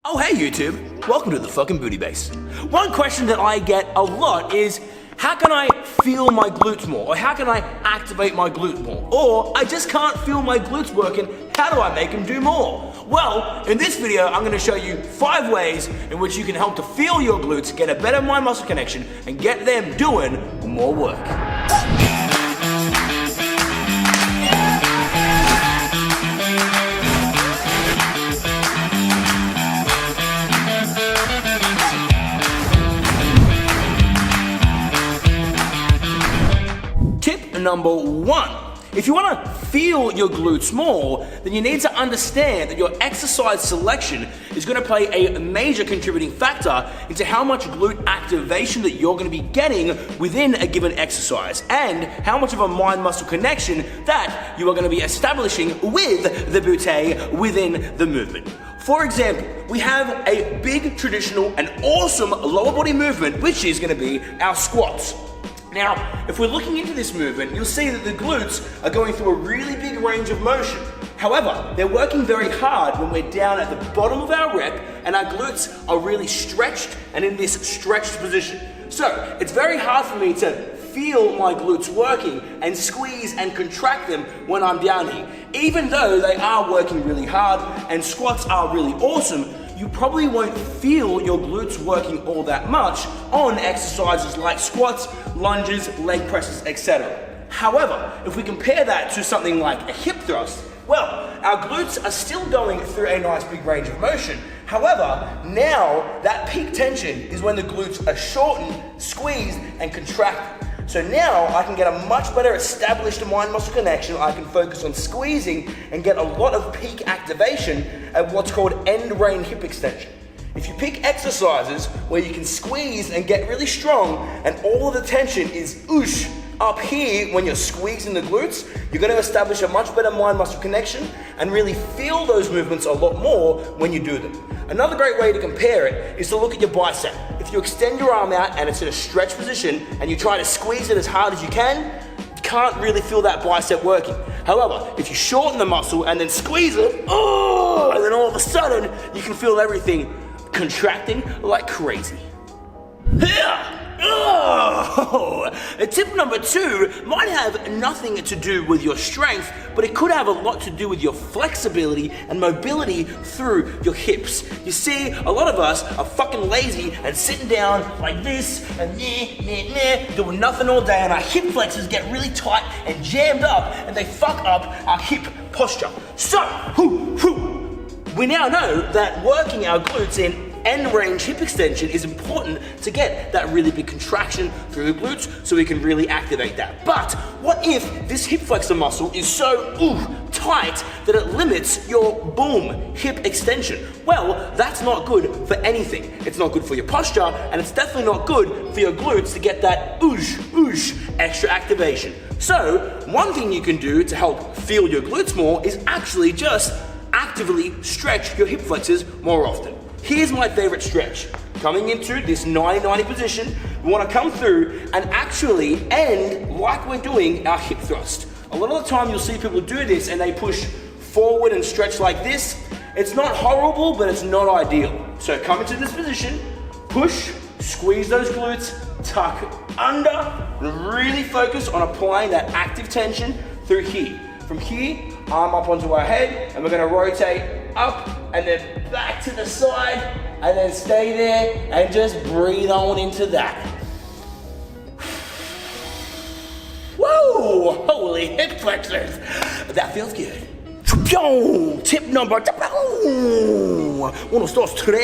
Oh hey YouTube, welcome to the fucking booty base. One question that I get a lot is, how can I feel my glutes more? Or how can I activate my glutes more? Or I just can't feel my glutes working, how do I make them do more? Well, in this video I'm going to show you 5 ways in which you can help to feel your glutes, get a better mind-muscle connection, and get them doing more work. Number 1, if you want to feel your glutes more, then you need to understand that your exercise selection is going to play a major contributing factor into how much glute activation that you're going to be getting within a given exercise, and how much of a mind-muscle connection that you are going to be establishing with the butte within the movement. For example, we have a big, traditional, and awesome lower body movement, which is going to be our squats. Now, if we're looking into this movement, you'll see that the glutes are going through a really big range of motion. However, they're working very hard when we're down at the bottom of our rep and our glutes are really stretched and in this stretched position. So, it's very hard for me to feel my glutes working and squeeze and contract them when I'm down here. Even though they are working really hard and squats are really awesome, you probably won't feel your glutes working all that much on exercises like squats, lunges, leg presses, etc. However, if we compare that to something like a hip thrust, well, our glutes are still going through a nice big range of motion. However, now that peak tension is when the glutes are shortened, squeezed, and contracted. So now I can get a much better established mind-muscle connection. I can focus on squeezing and get a lot of peak activation at what's called end range hip extension. If you pick exercises where you can squeeze and get really strong and all of the tension is oosh up here when you're squeezing the glutes, you're going to establish a much better mind-muscle connection and really feel those movements a lot more when you do them. Another great way to compare it is to look at your bicep. If you extend your arm out and it's in a stretch position and you try to squeeze it as hard as you can't really feel that bicep working. However, if you shorten the muscle and then squeeze it, and then all of a sudden you can feel everything contracting like crazy. Tip number 2 might have nothing to do with your strength, but it could have a lot to do with your flexibility and mobility through your hips. You see, a lot of us are fucking lazy and sitting down like this and doing nothing all day, and our hip flexors get really tight and jammed up and they fuck up our hip posture. So, we now know that working our glutes in end range hip extension is important to get that really big contraction through the glutes so we can really activate that. But what if this hip flexor muscle is so tight that it limits your hip extension? Well, that's not good for anything. It's not good for your posture, and it's definitely not good for your glutes to get that extra activation. So one thing you can do to help feel your glutes more is actually just actively stretch your hip flexors more often. Here's my favorite stretch. Coming into this 90-90 position, we want to come through and actually end like we're doing our hip thrust. A lot of the time you'll see people do this and they push forward and stretch like this. It's not horrible, but it's not ideal. So come into this position, push, squeeze those glutes, tuck under, and really focus on applying that active tension through here. From here, arm up onto our head, and we're going to rotate up and then back to the side, and then stay there and just breathe on into that. Whoa, holy hip flexors. That feels good. Tip number 1, 2, 3.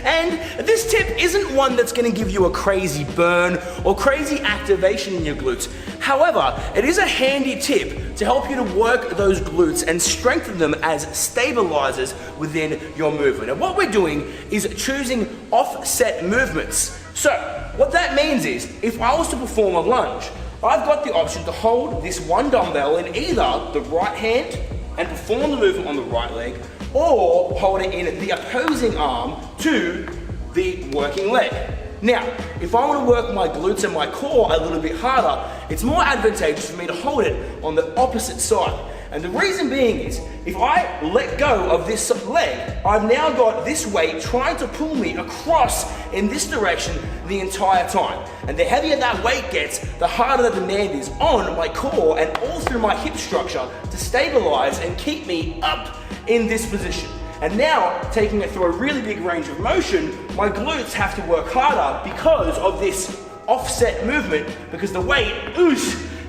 And this tip isn't one that's going to give you a crazy burn or crazy activation in your glutes. However, it is a handy tip to help you to work those glutes and strengthen them as stabilizers within your movement. And what we're doing is choosing offset movements. So what that means is, if I was to perform a lunge, I've got the option to hold this one dumbbell in either the right hand and perform the movement on the right leg, or hold it in the opposing arm to the working leg. Now, if I want to work my glutes and my core a little bit harder, it's more advantageous for me to hold it on the opposite side. And the reason being is, if I let go of this leg, I've now got this weight trying to pull me across in this direction the entire time. And the heavier that weight gets, the harder the demand is on my core and all through my hip structure to stabilize and keep me up in this position. And now, taking it through a really big range of motion, my glutes have to work harder because of this offset movement, because the weight,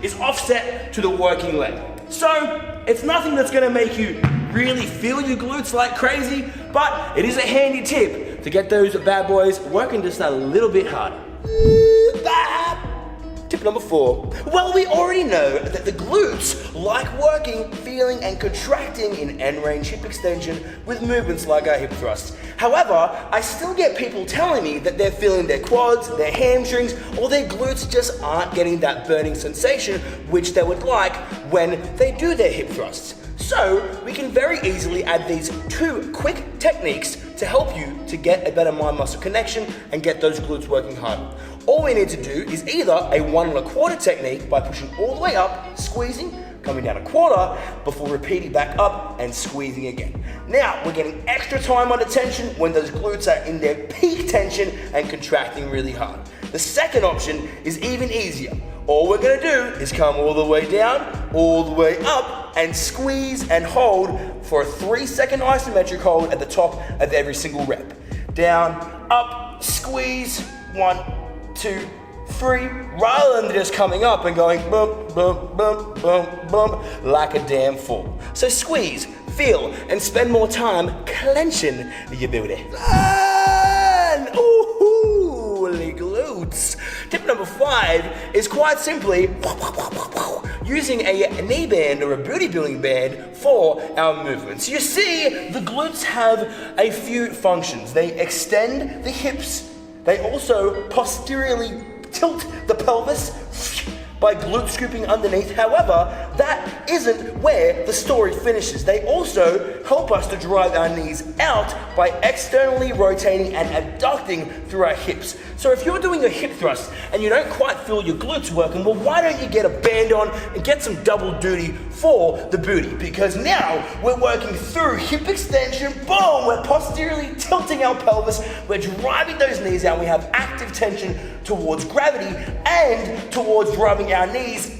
is offset to the working leg. So, it's nothing that's gonna make you really feel your glutes like crazy, but it is a handy tip to get those bad boys working just a little bit harder. Tip number 4. Well, we already know that the glutes like working, feeling, and contracting in end-range hip extension with movements like our hip thrusts. However, I still get people telling me that they're feeling their quads, their hamstrings, or their glutes just aren't getting that burning sensation which they would like when they do their hip thrusts. So, we can very easily add these 2 quick techniques to help you to get a better mind-muscle connection and get those glutes working harder. All we need to do is either a 1 1/4 technique by pushing all the way up, squeezing, coming down 1/4, before repeating back up and squeezing again. Now, we're getting extra time under tension when those glutes are in their peak tension and contracting really hard. The second option is even easier. All we're gonna do is come all the way down, all the way up, and squeeze and hold for a 3-second isometric hold at the top of every single rep. Down, up, squeeze, 1, 2, 3, rather than just coming up and going bump, bump, bump, bump, bump, like a damn fool. So squeeze, feel, and spend more time clenching your booty. Holy glutes. Tip number 5 is quite simply using a knee band or a booty building band for our movements. You see, the glutes have a few functions. They extend the hips. They also posteriorly tilt the pelvis by glute scooping underneath. However, that isn't where the story finishes. They also help us to drive our knees out by externally rotating and abducting through our hips. So if you're doing a hip thrust and you don't quite feel your glutes working, well, why don't you get a band on and get some double duty for the booty? Because now we're working through hip extension, boom, we're posteriorly tilting our pelvis, we're driving those knees out, we have active tension towards gravity and towards driving our knees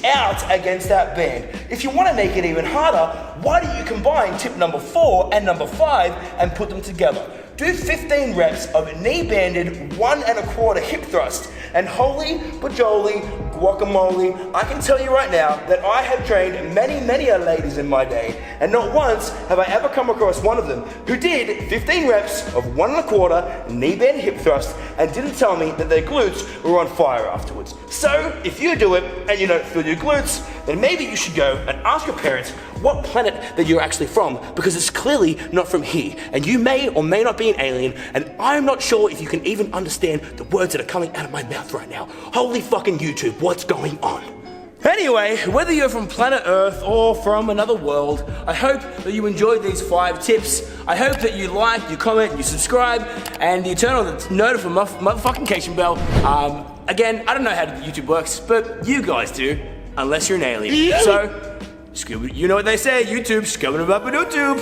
out against that band. If you want to make it even harder, why don't you combine tip number 4 and number 5 and put them together? Do 15 reps of knee-banded 1 1/4 hip thrust. And holy bajoli guacamole, I can tell you right now that I have trained many ladies in my day, and not once have I ever come across one of them who did 15 reps of 1 1/4 knee-bend hip thrust and didn't tell me that their glutes were on fire afterwards. So, if you do it and you don't feel your glutes, then maybe you should go and ask your parents what planet that you're actually from, because it's clearly not from here, and you may or may not be an alien, and I'm not sure if you can even understand the words that are coming out of my mouth right now. Holy fucking YouTube, what's going on? Anyway, whether you're from planet Earth or from another world, I hope that you enjoyed these 5 tips. I hope that you like, you comment, you subscribe, and you turn on the motherfucking bell. Again, I don't know how YouTube works, but you guys do, unless you're an alien. So, you know what they say, YouTube, scum about YouTube.